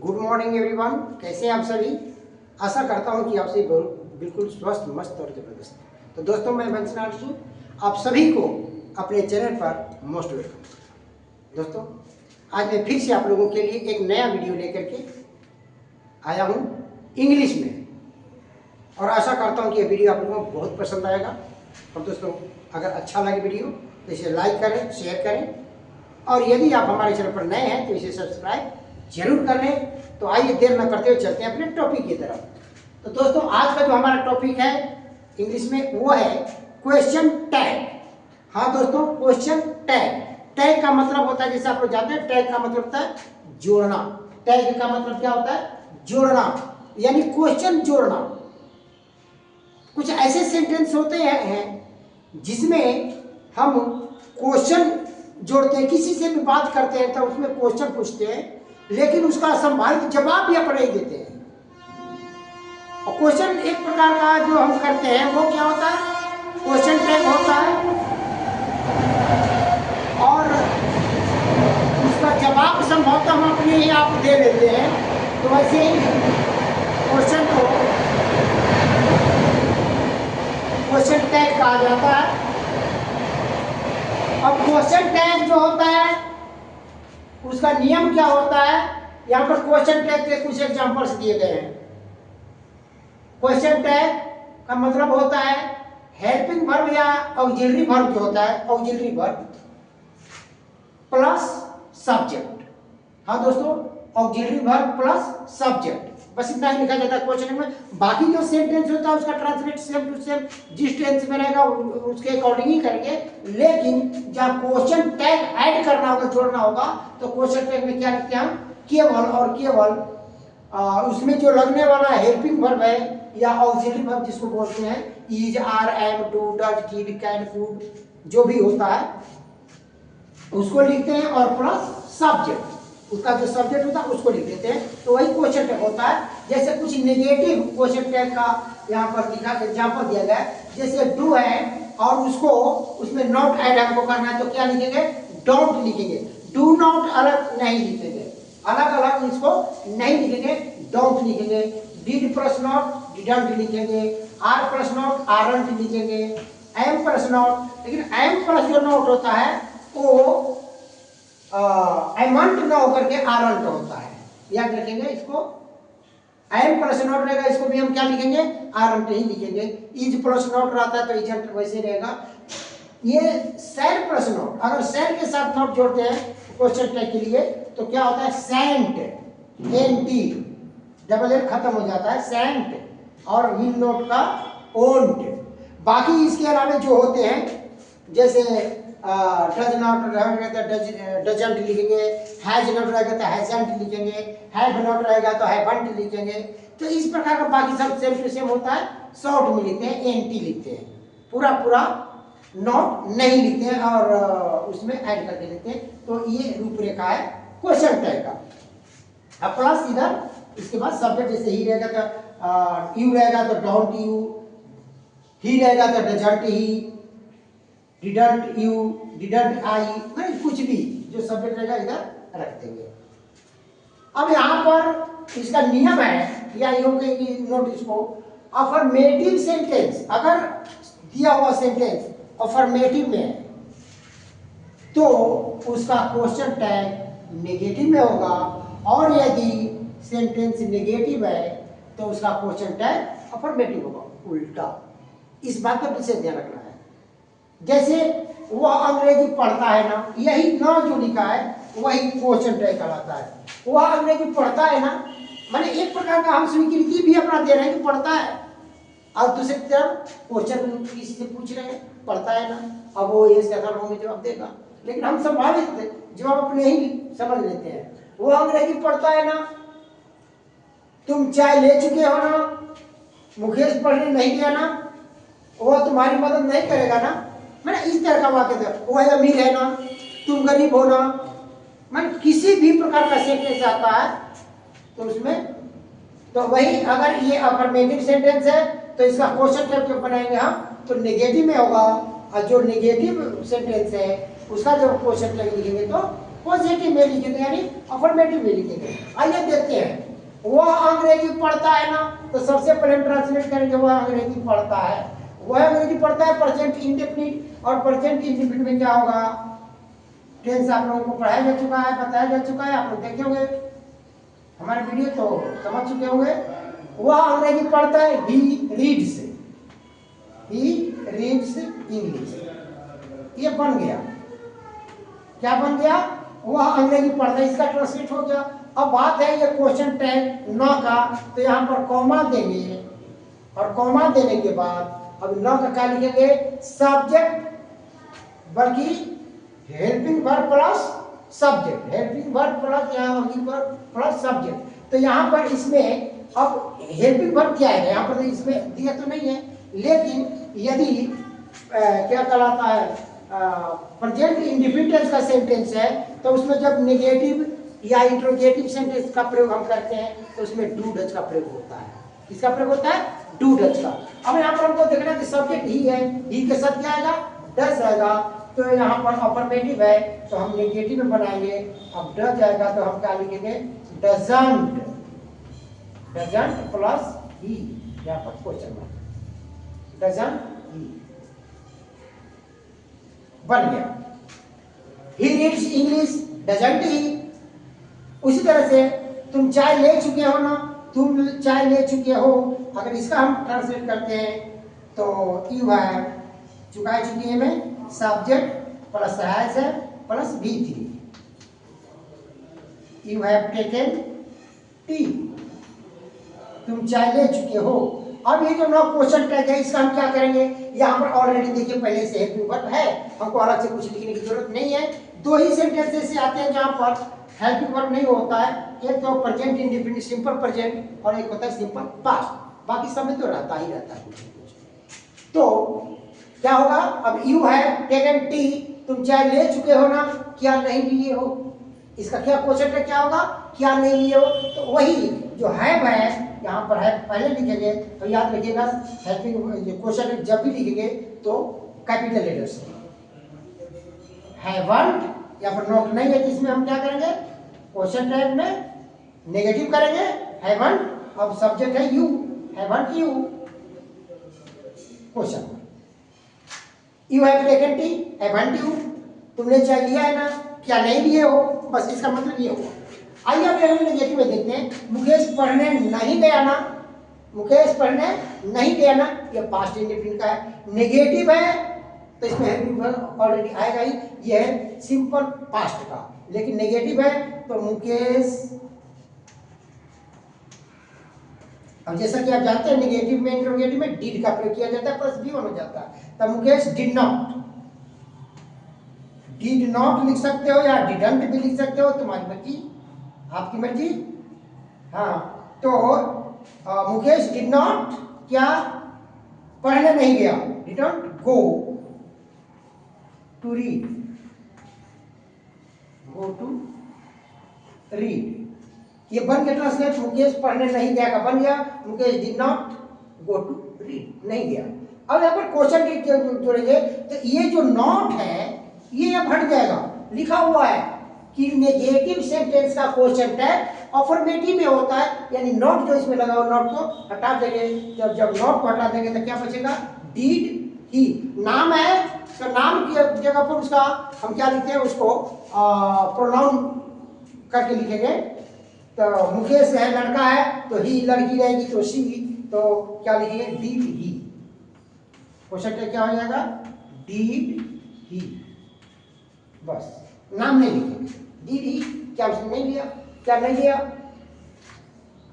Good morning everyone. कैसे हैं आप सभी? आशा करता हूं कि आप सभी बिल्कुल स्वस्थ, मस्त और जबरदस्त। तो दोस्तों, मैं बंसनाथ सिंह आप सभी को अपने चैनल पर मोस्ट वेलकम। दोस्तों, आज मैं फिर से आप लोगों के लिए एक नया वीडियो लेकर के आया हूं इंग्लिश में, और आशा करता हूं कि ये वीडियो आप लोगों को बहुत पसंद आएगा। और दोस्तों, अगर अच्छा लगे वीडियो तो इसे लाइक करें, शेयर करें, और यदि आप हमारे चैनल पर नए हैं तो इसे सब्सक्राइब जरूर कर लें। तो आइए देर न करते हुए चलते हैं अपने टॉपिक की तरफ। तो दोस्तों, आज का जो हमारा टॉपिक है इंग्लिश में वो है क्वेश्चन टैग। हाँ दोस्तों, क्वेश्चन टैग। टैग का मतलब होता है, जैसे आप लोग जानते हैं, टैग का मतलब होता है जोड़ना। टैग का मतलब क्या होता है? जोड़ना, यानी क्वेश्चन जोड़ना। कुछ ऐसे सेंटेंस होते हैं जिसमें हम क्वेश्चन जोड़ते हैं, किसी से भी बात करते हैं तो उसमें क्वेश्चन पूछते हैं, लेकिन उसका संभावित जवाब भी आप नहीं देते हैं। और क्वेश्चन एक प्रकार का जो हम करते हैं वो क्या होता है? क्वेश्चन टैग होता है, और उसका जवाब संभवतः हम अपने ही आप दे देते हैं। तो वैसे ही क्वेश्चन को क्वेश्चन टैग कहा जाता है। अब क्वेश्चन टैग जो होता है उसका नियम क्या होता है? यहाँ पर क्वेश्चन टैग के कुछ एग्जांपल्स दिए गए हैं। क्वेश्चन टैग का मतलब होता है हेल्पिंग वर्ब या ऑक्सिलरी वर्ब जो होता है, ऑक्सिलरी वर्ब प्लस सब्जेक्ट। हाँ दोस्तों, ऑक्सिलरी वर्ब प्लस सब्जेक्ट, बस इतना ही लिखा जाता है क्वेश्चन में। बाकी जो सेंटेंस होता है उसका ट्रांसलेट सेम टू सेम जिस टेंस में रहेगा उसके अकॉर्डिंग ही करेंगे। लेकिन जब क्वेश्चन टैग ऐड करना होगा, जोड़ना होगा, तो क्वेश्चन टैग में क्या लिखते हैं हम? केवल और केवल उसमें जो लगने वाला हेल्पिंग वर्ब है या ऑक्सिलरी वर्ब जिसको बोलते हैं, is, are, am, do, does, give, can, could, जो भी होता है उसको लिखते हैं, और प्लस सब्जेक्ट, उसका जो सब्जेक्ट होता है उसको लिख देते हैं। तो वही क्वेश्चन टैग होता है। जैसे कुछ नेगेटिव क्वेश्चन टैग का यहाँ पर लिखा एग्जांपल दिया गया है, जैसे डू है और उसको उसमें नॉट ऐड हमको करना है, तो क्या लिखेंगे? डोंट लिखेंगे। डू नॉट अलग नहीं लिखेंगे, अलग अलग इसको नहीं लिखेंगे, डोंट लिखेंगे। डिड प्लस नॉट डिडंट लिखेंगे, आर प्लस नॉट आरंट लिखेंगे, एम प्लस नॉट, लेकिन एम प्लस जो नॉट होता है वो एमंट ना होकर के आरंट होता है, याद रखेंगे इसको। एम प्लस नॉट रहेगा, इसको भी हम क्या लिखेंगे? आरंट ही लिखेंगे। इज प्लस नॉट रहता है तो इजंट वैसे रहेगा। ये सेल प्लस नॉट, अगर सेल के साथ नॉट जोड़ते हैं क्वेश्चन टैग के लिए तो क्या होता है? सेंट, एनटी, डबल एल खत्म हो जाता है, सेंट, और विल नॉट का ओन्ट। बाकी इसके अलावा जो होते हैं, जैसे डज नॉट रहेगा तो डजंट लिखेंगे, हैज नॉट रहेगा तो हैजंट लिखेंगे, हैव नॉट रहेगा तो हैवंट लिखेंगे। तो इस प्रकार का बाकी सब सेम टू सेम होता है। शॉर्ट में लिखते हैं, एनटी लिखते हैं, पूरा पूरा नॉट नहीं लिखते हैं और उसमें ऐड करके लिखते हैं। तो ये रूपरेखा है क्वेश्चन टैग का। अब प्लस इधर इसके बाद सब्जेक्ट, जैसे ही रहेगा तो यू रहेगा तो डोंट यू, ही रहेगा तो doesn't he, didn't you, didn't I, कुछ भी जो सब्जेक्ट रहेगा इधर रख देंगे। अब यहाँ पर इसका नियम है, या यूं कहेंगे नोट इसको, अफर्मेटिव सेंटेंस, अगर दिया हुआ सेंटेंस अफर्मेटिव में है तो उसका क्वेश्चन टैग नेगेटिव में होगा, और यदि सेंटेंस नेगेटिव है तो उसका क्वेश्चन टैग अफर्मेटिव होगा, उल्टा। इस बात का विशेष ध्यान रखना है। जैसे वह अंग्रेजी पढ़ता है ना, यही ना जो लिखा है वही क्वेश्चन टैग कहलाता है। वह अंग्रेजी पढ़ता है ना, माने एक प्रकार का हम स्वीकृति भी अपना दे रहे हैं कि पढ़ता है, और दूसरी तरफ क्वेश्चन किसी से पूछ रहे हैं, पढ़ता है ना, अब वो ये में जवाब देगा, लेकिन हम संभावित जवाब अपने ही समझ लेते हैं। वो अंग्रेजी पढ़ता है ना, तुम चाय ले चुके हो ना, मुकेश पढ़ने नहीं गया ना, वो तुम्हारी मदद नहीं करेगा ना, मैंने इस तरह का वाक्य था। वो अमीर है ना, तुम गरीब हो ना, मैंने किसी भी प्रकार का सेंटेंस आता है तो उसमें, तो वही अगर ये अफर्मेटिव सेंटेंस है तो इसका क्वेश्चन टैग जो बनाएंगे हम तो नेगेटिव में होगा, और जो नेगेटिव सेंटेंस है उसका जब क्वेश्चन टैग लिखेंगे तो पॉजिटिव में लिखेंगे, यानी अफर्मेटिव में लिखेंगे। आइए देखते हैं, वह अंग्रेजी पढ़ता है ना, तो सबसे पहले हम ट्रांसलेट करेंगे वह अंग्रेजी पढ़ता है। वह अंग्रेजी पढ़ता है प्रेजेंट इंडेफिनिट, और प्रेजेंट इंडेफिनिट में क्या होगा, टेंस आप लोगों को पढ़ाया जा चुका है, बताया जा चुका है, आप लोग देखे होंगे हमारे वीडियो तो समझ चुके होंगे। वह अंग्रेजी पढ़ता है, ही रीड्स इंग्लिश। ये बन गया, क्या बन गया, वह अंग्रेजी पढ़ता है, इसका ट्रांसलेट हो गया। अब बात है ये क्वेश्चन टैग न का, तो यहाँ पर कॉमा देंगे, और कॉमा देने के बाद अब न का क्या लिखेंगे, सब्जेक्ट, बल्कि helping verb plus subject, helping verb plus यहाँ प्लस सब्जेक्ट। तो यहाँ पर इसमें अब हेल्पिंग वर्ब क्या है, यहाँ पर इसमें दिया तो नहीं है, लेकिन यदि क्या कहलाता है प्रेजेंट इंडिफिनिट का सेंटेंस है, तो उसमें जब नेगेटिव या इंट्रोगेटिव सेंटेंस का प्रयोग हम करते हैं तो उसमें डू डज का प्रयोग होता है। किसका प्रयोग होता है, डू डज का। अब यहाँ पर हमको देखना है कि सब्जेक्ट ही है, ही के साथ क्या आएगा, डज आएगा। तो यहाँ पर अफर्मेटिव है तो हम नेगेटिव में बनाएंगे, अब डज आएगा तो हम क्या लिखेंगे, डजंट, डजंट प्लस ही, यहाँ पर क्वेश्चन मार्क, डजंट ही बन गया। ही रीड्स इंग्लिश, डजंट ही। उसी तरह से तुम चाय ले चुके हो ना, तुम चाय ले चुके हो, अगर इसका हम ट्रांसलेट करते हैं तो यू हैव, चुकाई चुकी है में सब्जेक्ट प्लस हैज है plus V3, you have taken T, तुम चाय ले चुके हो। अब ये जो ना क्वेश्चन टैग है, इसका हम क्या करेंगे, यहाँ पर ऑलरेडी देखिए पहले से हेल्पिंग वर्ब है, हमको अलग से कुछ लिखने की जरूरत नहीं है। दो ही सेंटेंस ऐसे आते हैं जहाँ पर हेल्पिंग वर्ब नहीं होता है, एक तो प्रेजेंट इंडेफिनिट सिंपल प्रेजेंट, और एक होता है सिंपल पास्ट, बाकी सब में तो रहता ही रहता है कुछ कुछ। तो क्या होगा, अब यू हैव टेकन टी, तुम चाय ले चुके हो ना, क्या नहीं लिए हो, इसका क्या क्वेश्चन टैग क्या होगा, क्या नहीं लिए हो। तो वही जो हैव है यहाँ पर है पहले लिखेंगे, तो याद रखिएगा हेल्पिंग क्वेश्चन जब भी लिखेंगे तो कैपिटल लेटर से, हैवंट या फिर नॉट नहीं है, इसमें हम क्या करेंगे, क्वेश्चन टैग में नेगेटिव करेंगे, हैवंट। अब सब्जेक्ट है you, haven't you, question, you have taken T, haven't you, तुमने चाय लिया है ना, क्या नहीं लिए हो, बस इसका मतलब ये हुआ। आइए अब हम नेगेटिव में देखते हैं, मुकेश पढ़ने नहीं गया ना, मुकेश पढ़ने नहीं गया ना, ये पास्ट इंडेफिनिट का है, नेगेटिव है तो इसमें हेल्पिंग वर्ब ऑलरेडी आएगा ही, ये है सिंपल पास्ट का, लेकिन नेगेटिव है तो मुकेश, अब जैसा कि आप जानते हैं नेगेटिव में इंट्रोगेटिव में डिड का प्रयोग किया जाता है, प्लस भी हो जाता है, तब मुकेश डिड नॉट लिख सकते हो या डिडंट भी लिख सकते हो, तुम्हारी मर्जी, आपकी मर्जी। हाँ, तो मुकेश डिड नॉट क्या, पढ़ने नहीं गया, didn't go to read, go to read, ये बन गया ट्रांसलेट, मुकेश पढ़ने नहीं गया का बन गया, Mukesh did not go to read, नहीं गया। अब यहाँ पर क्वेश्चन जोड़ेंगे तो ये जो नॉट है ये अब हट जाएगा, लिखा हुआ है कि नेगेटिव सेंटेंस का क्वेश्चन टैग अफर्मेटिव में होता है, यानी नॉट जो इसमें लगा हुआ नॉट को हटा देंगे, जब नॉट को हटा देंगे तो क्या बचेगा, डिड ही। नाम है तो नाम की जगह पर उसका हम क्या लिखते हैं, उसको प्रोनाउन करके लिखेंगे। तो मुकेश है लड़का है तो ही, लड़की रहेगी तो शी, तो क्या लिखेंगे, डिड ही, क्वेश्चन टैग क्या हो जाएगा, डिड ही, बस नाम नहीं लिखेंगे, डिड ही, क्या उसने नहीं लिया, क्या नहीं लिया।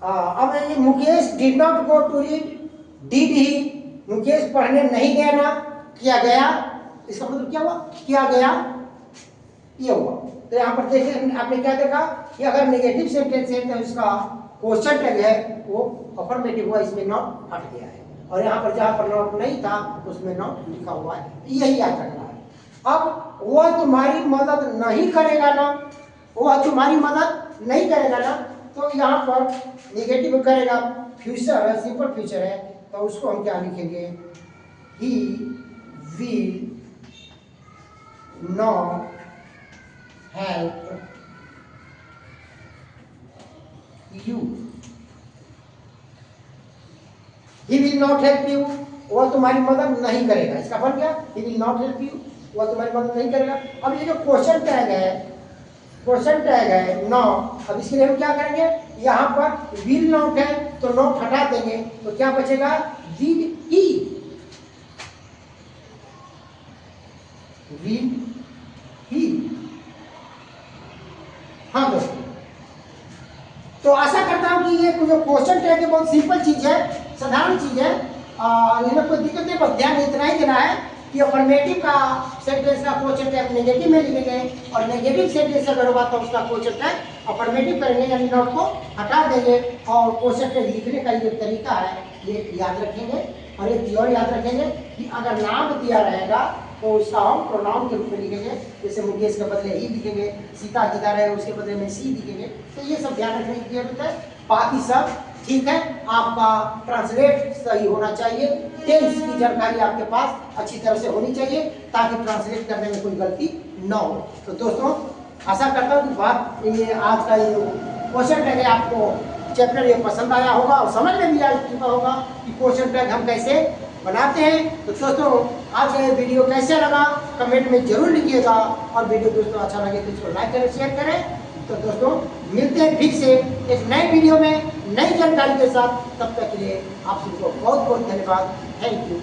अब ये Mukesh did not go to read, did he, Mukesh पढ़ने नहीं गया ना, किया गया, इसका मतलब क्या हुआ, किया गया, ये हुआ। तो यहाँ पर देखिए आपने क्या देखा कि अगर नेगेटिव सेंटेंस है तो इसका क्वेश्चन टैग है वो अफर्मेटिव हुआ, इसमें नॉट हट गया है, और यहाँ पर जहाँ पर नॉट नहीं था उसमें नॉट लिखा हुआ है, यही याद रखना है। अब वह तुम्हारी मदद नहीं करेगा ना, वह तुम्हारी मदद नहीं करेगा ना, तो यहाँ पर नेगेटिव करेगा, फ्यूचर है, सिंपल फ्यूचर है, तो उसको हम क्या लिखेंगे, he will not help you, he will not help you, वो तुम्हारी मदद नहीं करेगा। इसका फर्क क्या, he will not help you, वो तुम्हारी मदद नहीं करेगा। अब ये जो क्वेश्चन टैग है, क्वेश्चन टैग है नॉट, अब इसके लिए हम क्या करेंगे, यहाँ पर विल नॉट है तो नॉट हटा देंगे, तो क्या बचेगा, विल ही, विल ही। हाँ दोस्तों, तो आशा करता हूं कि ये जो क्वेश्चन टैग है बहुत सिंपल चीज है, साधारण चीज है, इनमें कोई दिक्कत नहीं, बस ध्यान इतना ही देना है कि अफर्मेटिव का सेंटेंस का क्वेश्चन टैग नेगेटिव में लिखेंगे और नेगेटिव सेंटेंस अगर होगा तो उसका क्वेश्चन टैग अफर्मेटिव करेंगे, यानी नॉट को हटा देंगे। और क्वेश्चन टैग लिखने का ये तरीका है, ये याद रखेंगे। और एक और याद रखेंगे कि अगर नाम दिया रहेगा तो उसका हम प्रोनाउन के रूप में लिखेंगे, जैसे मुकेश के बदले ही लिखेंगे, सीता गीता रहे उसके बदले में सी लिखेंगे। तो ये सब ध्यान रखने की जरूरत है, बाकी सब ठीक है। आपका ट्रांसलेट सही होना चाहिए, टेंस की जानकारी आपके पास अच्छी तरह से होनी चाहिए ताकि ट्रांसलेट करने में कोई गलती न हो। तो दोस्तों आशा करता हूँ कि बात ये आज का ये क्वेश्चन टैग है आपको चैप्टर ये पसंद आया होगा और समझ में भी आ चुका होगा कि क्वेश्चन टैग हम कैसे बनाते हैं। तो दोस्तों आज का ये वीडियो कैसे लगा कमेंट में जरूर लिखिएगा, और वीडियो दोस्तों अच्छा लगे तो इसको लाइक करें, शेयर करें। तो दोस्तों मिलते हैं फिर से एक नए वीडियो में नई जानकारी के साथ, तब तक के लिए आप सबको बहुत बहुत धन्यवाद। Thank you.